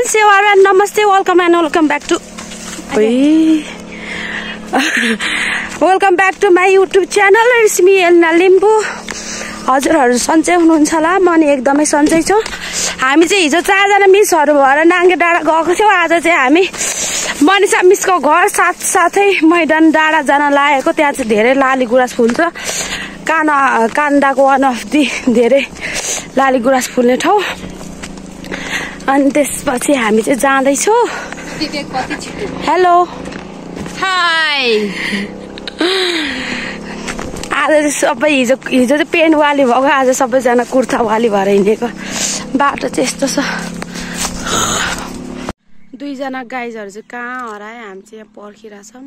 everyone, namaste, welcome back to welcome back to my YouTube channel. It's me Elna Limbu. हजुरहरु सन्चै हुनुहुन्छ होला, म नि एकदमै सन्चै छु। हामी चाहिँ हिजो 4 जना मिसहरु भएर नाङ्गे डाँडा गएको थियौ। आज चाहिँ हामी मनिषा मिसको घर साथै मैदान डाँडा जान लागेको। त्यहाँ चाहिँ धेरै लाली गुराँस फुल्छ। कान्दाको वान अफ दि धेरै लाली गुराँस फुल्ने ठाउँ। अनि त्यसपछि हामी चाहिँ जाँदै छौं। Hello hi. आज सबै हिजो चाहिँ पेन्ट वाली भएको, आज सबैजना कुर्ता वाली भएर हिँडेको। बाटो चाहिँ यस्तो छ। 2 जना गाइजहरु चाहिँ कहाँ हराए, हामी चाहिँ यहाँ पर्खिरहेछौं।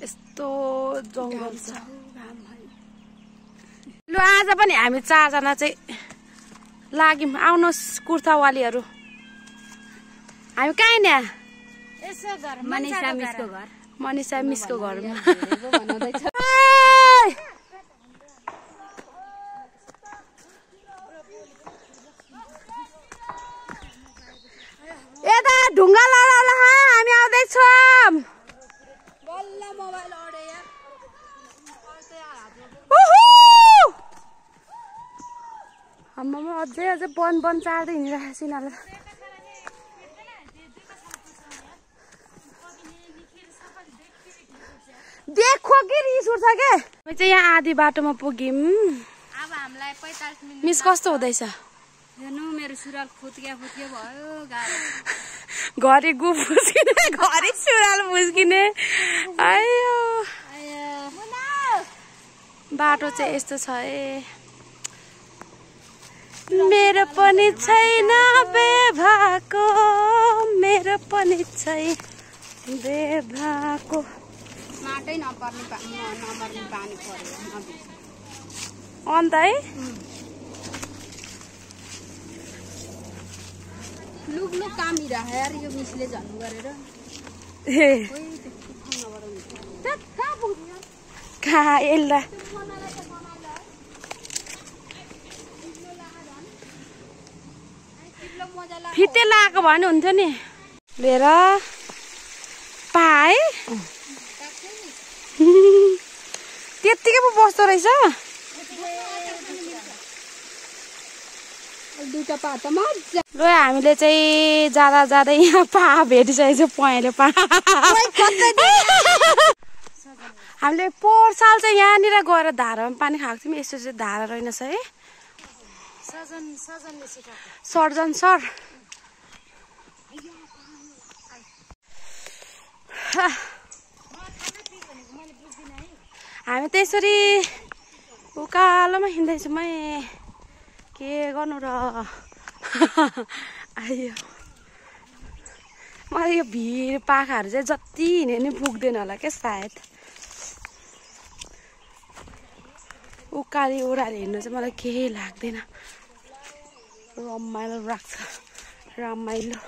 यस्तो जंगल छ। ल आज पनि हामी 4 जना चाहिँ लाग्यौं। आउनुहोस् कुर्ता वालीहरु। हामी कहाँ नि? यसो घर मनिषा मिसको घर। मनिषा मिसको घरमा। यता ढुङ्गा लडाउला हामी आउँदै छौं। बल्ल मोबाइल अडे यार। हाम्रोमा अझै बन चाड्दै हिँडिरहेको छ यिनीहरुले। देखो कि रिस उठ्छ के। हामी चाहिँ यहाँ आधी बाटोमा पुग्यौं। अब हामीलाई 45 मिनेट। मिस कस्तो हुँदैछ? हेर्नु मेरो सुराल फुत्किया भयो गाह्रो। घरि गु फुस्किने, घरि सुराल फुस्किने। आयो बाटो चाहिँ यस्तो छ ए। मेरो पनि छैन बेभाको, मेरो पनि छैन बेभाको। माटै नमर्ने पानी पर्यो अन्त है लुक कामिरा यार यो मिसले झन्नु गरेर। कहाँ एल्ला फिते लगाएको भने हुन्थ्यो नि। लिएर पाए त्यतिकै पो बस्दो रहेछ। दुईटा पा त मज्जा। ल हामीले चाहिँ जाँदा यहाँ पा भेटिसकेको छ। पहेँलो पा। हामीले पोहोर साल चाहिँ यहाँनिर गएर धारामा पानी खाएको थियौँ। यस्तो चाहिँ धारा रहेनछ है। सर्जन सर हामी त्यसरी उकालोमा हिँड्दैछौँ है। के गर्नु र। आयो मलाई यो भिड पाखाहरू चाहिँ जति हिँडे नि पुग्दैन होला क्या सायद। उकाली ओह्राली हिँड्नु चाहिँ मलाई केही लाग्दैन। रमाइलो लाग्छ। रमाइलो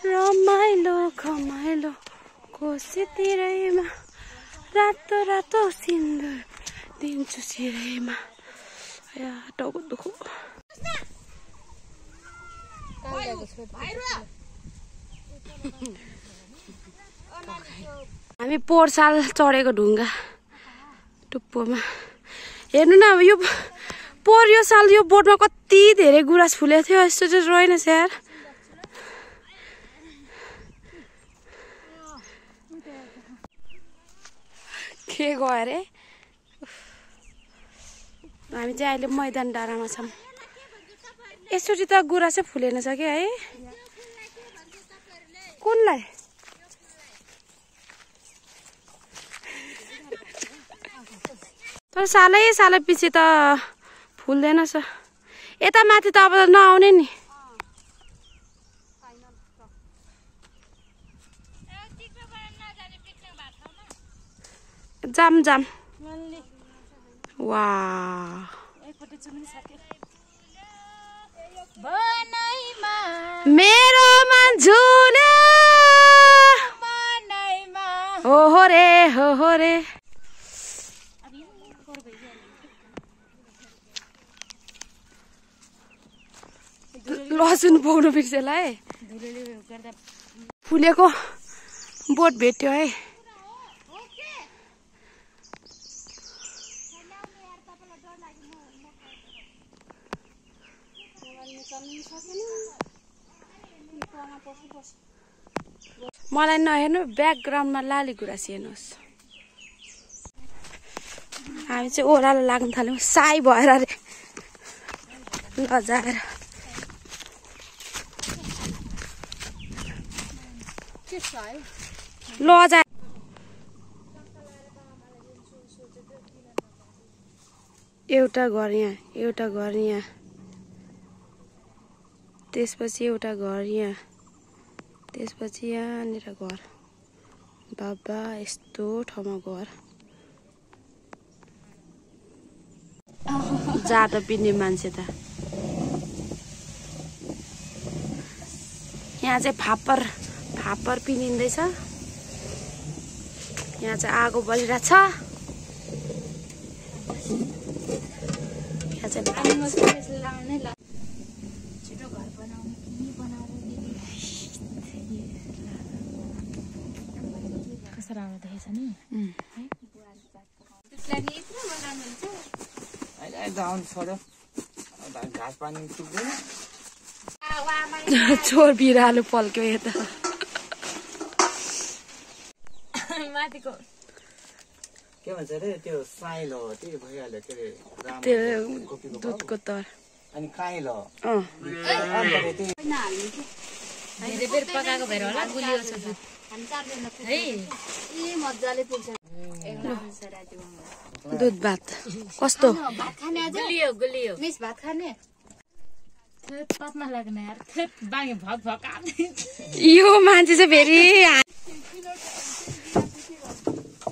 रमाइलो घमाइलो कोसीतिरैमा रातो रातो सिन्दुर दिन्छु सिरैमा। टाउको दुखो। हामी पोहोर साल चढेको ढुङ्गा टुप्पोमा। हेर्नु न अब यो पोहोर यो साल यो बोटमा कति धेरै गुराँस फुलेको थियो। यस्तो चाहिँ रहेनछ यार। के गयो अरे। हामी चाहिँ अहिले मैदान डाँडामा छौँ। यसरी त गुराँसै फुलेन छ कि है। कुनलाई? तर सालै पछि त फुल्दैन छ। यता माथि त अब नआउने नि। जाम वाह मेरो मन्जुना हो रे। लसुन पाउनु बिर्सेला है फुलेको बोट भेट्यो है मलाई नहेर्नु ब्याकग्राउन्डमा लाली गुराँस हेर्नुहोस् हामी चाहिँ ओह्रालो लाग्न थाल्यौँ साई भएर अरे लजाएर लजा एउटा घर यहाँ एउटा घर यहाँ त्यसपछि एउटा घर यहाँ त्यसपछि यहाँनिर घर बाबा यस्तो ठाउँमा घर जाडो पिन्ने मान्छे त यहाँ चाहिँ फापर पिनिँदैछ यहाँ चाहिँ आगो बलिरहेछ यहाँ चाहिँ चोर बिरालो पल्क्यो यता माथिको के भन्छ रे त्यो साइलो त्यही भइहाल्यो के रे त्यो दुधको तर अनि काइलो धेरै बेर पकाएको भएर होला गुलियो छ दुध है मजाले पुग्छ दुध भात कस्तो भात खाने आज गुलियो मिस भात खाने पत्मा लाग्ने यार बाङ्गे भक भक यो मान्छे चाहिँ फेरि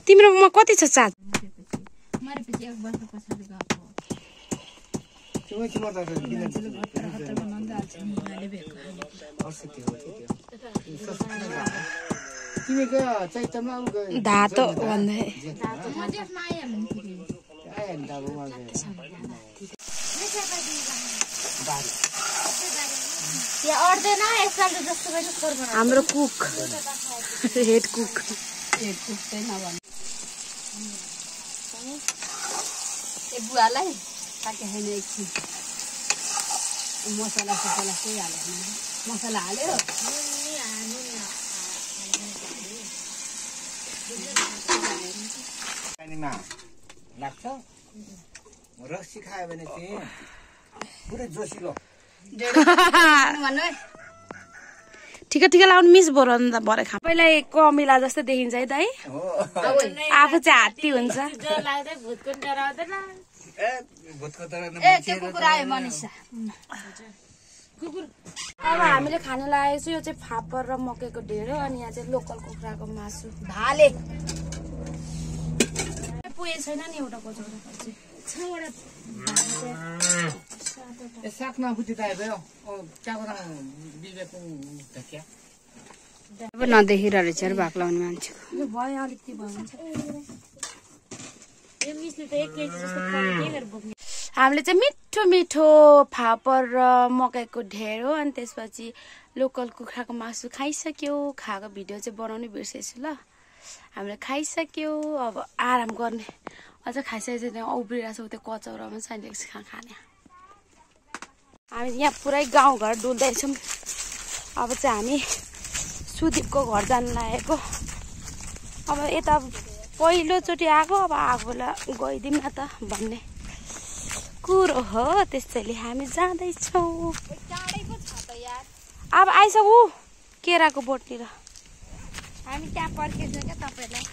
तिम्रोमा कति छ चार्ज मरेपछि 1 वर्ष पछाडि गएको धातो भन्दै हाम्रो कुक हेड कुक बुवालाई ताके हैन एकछिन मसला केही हाल्दैन मसला हाल्यो पानीमा लाग्छ रक्सी खायो भने चाहिँ पुरै जोसिलो ठिक लाउनु मिस भरो अन्त भरे खा पहिल्यै कमिला जस्तो देखिन्छ है दाइ आफू चाहिँ हात्ती हुन्छ अब हामीले खान लागेको छु यो चाहिँ फापर र मकैको ढेँडो अनि यहाँ चाहिँ लोकल कुखुराको मासु भाले पुगे छैन नि एउटा कचौरा सागमा बुझिता भयो अब नदेखिरहेको रहेछ अरे भाग लाउने मान्छेको यो भयो अलिकति भयो हुन्छ हामीले चाहिँ मिठो मिठो फापर र मकैको ढेँडो अनि त्यसपछि लोकल कुखुराको मासु खाइसक्यो खाएको भिडियो चाहिँ बनाउनै बिर्सेछु ल हामीले खाइसक्यो अब आराम गर्ने अझ खाइसकेपछि त्यहाँ उब्रिरहेको छ त्यो कचौरामा चाहिँ खाने हामी यहाँ पुरै गाउँघर डुल्दैछौँ अब चाहिँ हामी सुदीपको घर जानु लागेको अब यता पहिलोचोटि आएको अब आफूलाई गइदिउँ न त भन्ने कुरो हो त्यसैले हामी जाँदैछौँ अब आइसक्यो केराको बोटतिर हामी त्यहाँ पर्खेछौँ क्या तपाईँलाई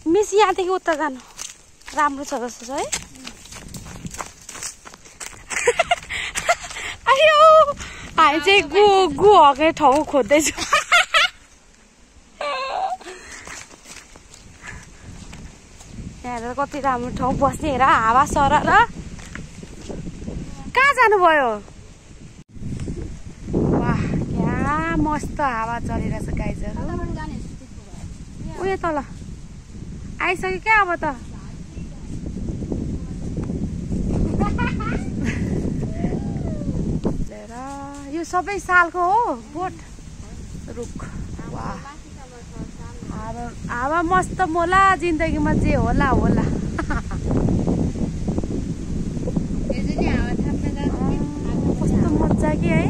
मिस यहाँदेखि उता जानु राम्रो छ जस्तो छ है आयो हामी चाहिँ गु हग्ने ठाउँ खोज्दैछौँ यहाँ कति राम्रो ठाउँ बस्ने हेर हावा सर र कहाँ जानुभयो वाह क्या मस्त हावा चलिरहेछ गाइजहरू उयो तल आइसक्यो क्या अब त यो सबै सालको हो बोट रुख वाह हावा मस्त मोला जिन्दगीमा जे होला होला कस्तो मजा कि है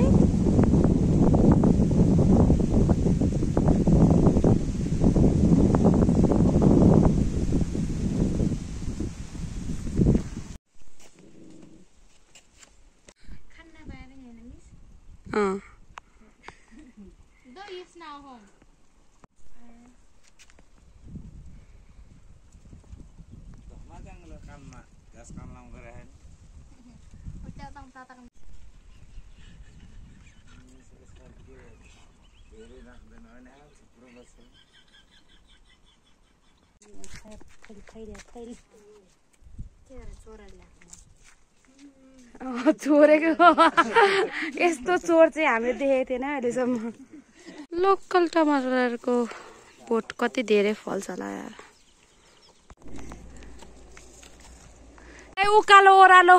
चोरेको यस्तो चोर चाहिँ हामीले देखेको थिएन अहिलेसम्म लोकल टमाटरको बोट कति धेरै फल्छ होला यार उकालो ओह्रालो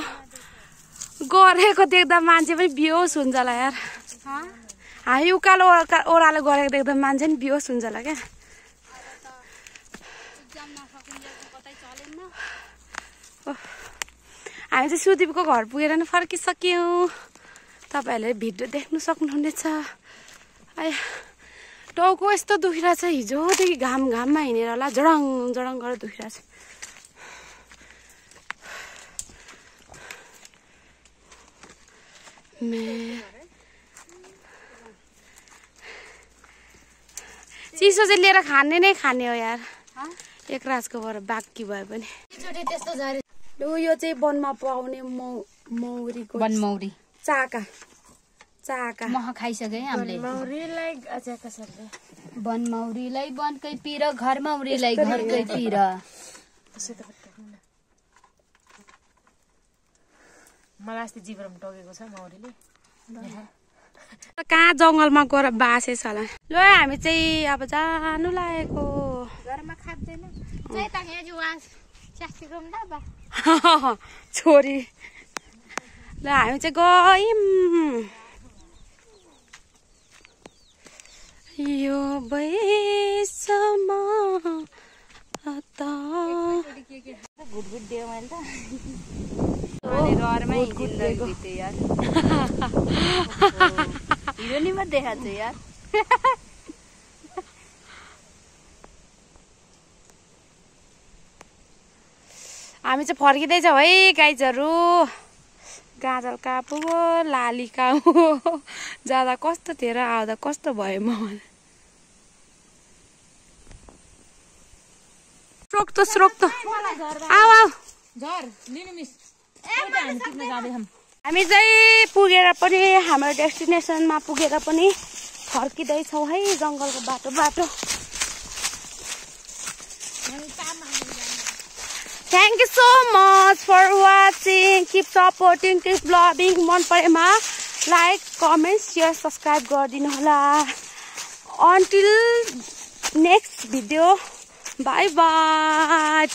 गरेको देख्दा मान्छे पनि बेहोस हुन्छ होला यार हामी उकालो ओह्रालो गरेको देख्दा मान्छे पनि बेहोस हुन्छ होला क्या हामी चाहिँ सुदीपको घर पुगेर नै फर्किसक्यौँ तपाईँहरूले भिडियो देख्नु सक्नुहुनेछ टाउको यस्तो दुखिरहेछ हिजोदेखि घाममा हिँडेर होला जडङ जडङ गरेर दुखिरहेछ चिसो चाहिँ लिएर खाने नै खाने हो यार एक राजको भएर बाँकी भए पनि लु यो चाहिँ वनमा पाउने मौरीको बनमौरी चाका चाका मह खाइसके हामीले बनमौरीलाई बनकै पिर घर मौरीलाई घरकै पिर मलाई अस्ति जिब्रोमा टोकेको छ मौरीले कहाँ जङ्गलमा गएर बासेछ होला ल हामी चाहिँ अब जानु लागेको घरमा खाँदैन छोरी ल हामी चाहिँ गयौँ यो बैसमा घुटघुट दियो मैले त रहरमै जिन्दगी बित्यो यार हिरो नि म देखाएको छु यार हामी चाहिँ फर्किँदैछौँ है गाइजहरू गाजल कहाँ पुग्यो लाली कहाँ हो जाँदा कस्तो थियो र आउँदा कस्तो भयो म स्रोक्तो स्रोक्तो आऊ आऊ हामी चाहिँ पुगेर पनि हाम्रो डेस्टिनेसनमा पुगेर पनि फर्किँदैछौँ है जङ्गलको बाटो Thank you so much for watching. Keep supporting, keep loving. मन परेमा like, comment, share, subscribe गरिदिनु होला. Until next video. Bye bye.